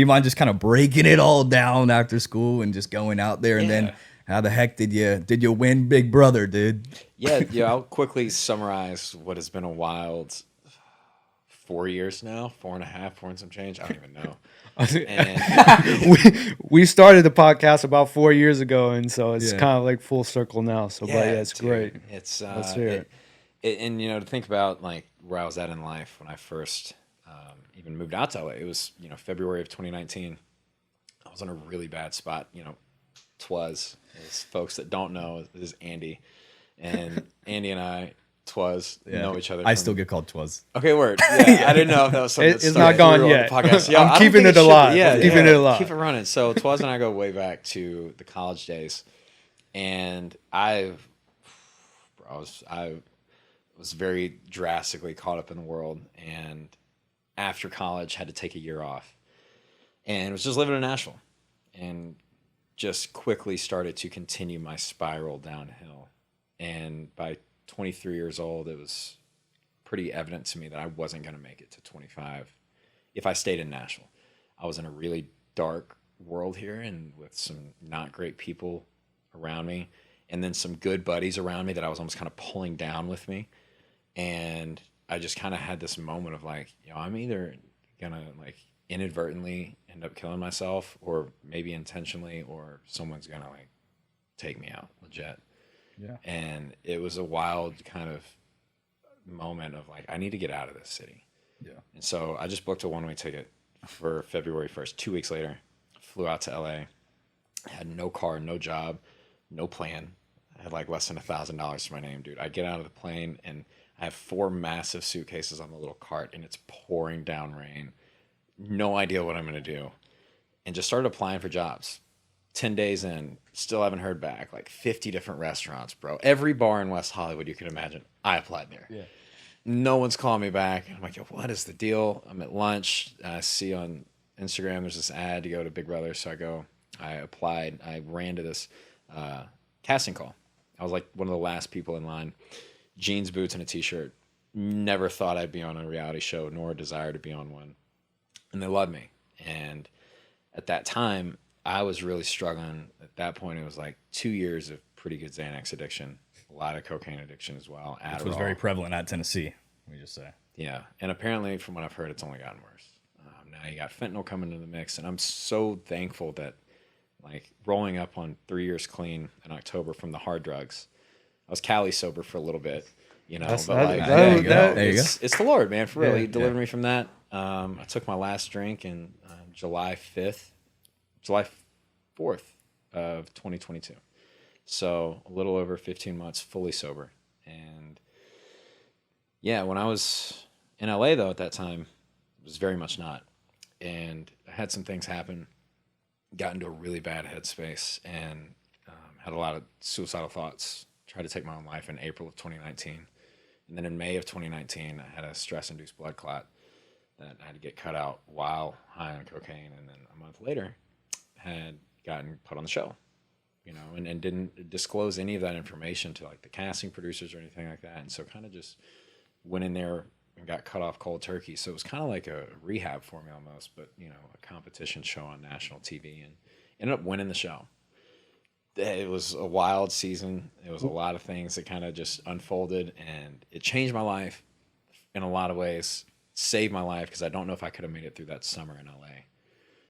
You mind just kind of breaking it all down after school and just going out there? And Yeah. then how the heck did you win Big Brother, dude? Yeah, I'll quickly summarize what has been a wild 4 years now, 4.5, four and some change. I don't even know. And we started the podcast about 4 years ago, and so it's Yeah. kind of like full circle now. So, but yeah, it's dude, great. It's Let's hear it. and to think about like where I was at in life when I first even moved out to LA, it was February of 2019. I was in a really bad spot. Twas, as folks that don't know, is Andy, and Andy and I know each other. I still get called Twas. Okay, word. Yeah, I didn't know if that was something. It's not gone yet. I'm keeping it alive. Yeah, keeping it alive. Keep it running. So Twas and I go way back to the college days, and I was very drastically caught up in the world, and after college had to take a year off, and was just living in Nashville, and just quickly started to continue my spiral downhill. And by 23 years old, it was pretty evident to me that I wasn't going to make it to 25 if I stayed in Nashville. I was in a really dark world here and with some not great people around me, and then some good buddies around me that I was almost kind of pulling down with me. And I just kind of had this moment of like, I'm either going to like inadvertently end up killing myself, or maybe intentionally, or someone's going to like take me out legit. Yeah. And it was a wild kind of moment of like, I need to get out of this city. Yeah. And so I just booked a one-way ticket for February 1st. 2 weeks later, flew out to LA, had no car, no job, no plan. I had like less than $1,000 to my name, dude. I get out of the plane and I have 4 massive suitcases on the little cart, and it's pouring down rain. No idea what I'm going to do. And just started applying for jobs. 10 days in, still haven't heard back. Like 50 different restaurants, bro. Every bar in West Hollywood you can imagine, I applied there. Yeah. No one's calling me back. I'm like, yo, what is the deal? I'm at lunch. I see on Instagram there's this ad to go to Big Brother. So I go, I applied. I ran to this casting call. I was like one of the last people in line. Jeans, boots, and a t-shirt. Never thought I'd be on a reality show, nor a desire to be on one. And they loved me. And at that time, I was really struggling. At that point, it was like 2 years of pretty good Xanax addiction, a lot of cocaine addiction as well. Which was very prevalent at Tennessee, let me just say. Yeah. And apparently, from what I've heard, it's only gotten worse. Now you got fentanyl coming into the mix. And I'm so thankful that, like, rolling up on 3 years clean in October from the hard drugs, I was Cali sober for a little bit, That's- but that- like, that- There you go. it's the Lord, man, for real. Yeah, He delivered me from that. I took my last drink in July 4th of 2022. So a little over 15 months fully sober. And yeah, when I was in LA though, at that time, it was very much not. And I had some things happen, got into a really bad headspace, and had a lot of suicidal thoughts. Tried to take my own life in April of 2019. And then in May of 2019, I had a stress-induced blood clot that I had to get cut out while high on cocaine. And then a month later, had gotten put on the show, and didn't disclose any of that information to like the casting producers or anything like that. And so kind of just went in there and got cut off cold turkey. So it was kind of like a rehab for me almost, but a competition show on national TV, and ended up winning the show. It was a wild season. It was a lot of things that kind of just unfolded, and it changed my life in a lot of ways, saved my life, because I don't know if I could have made it through that summer in LA.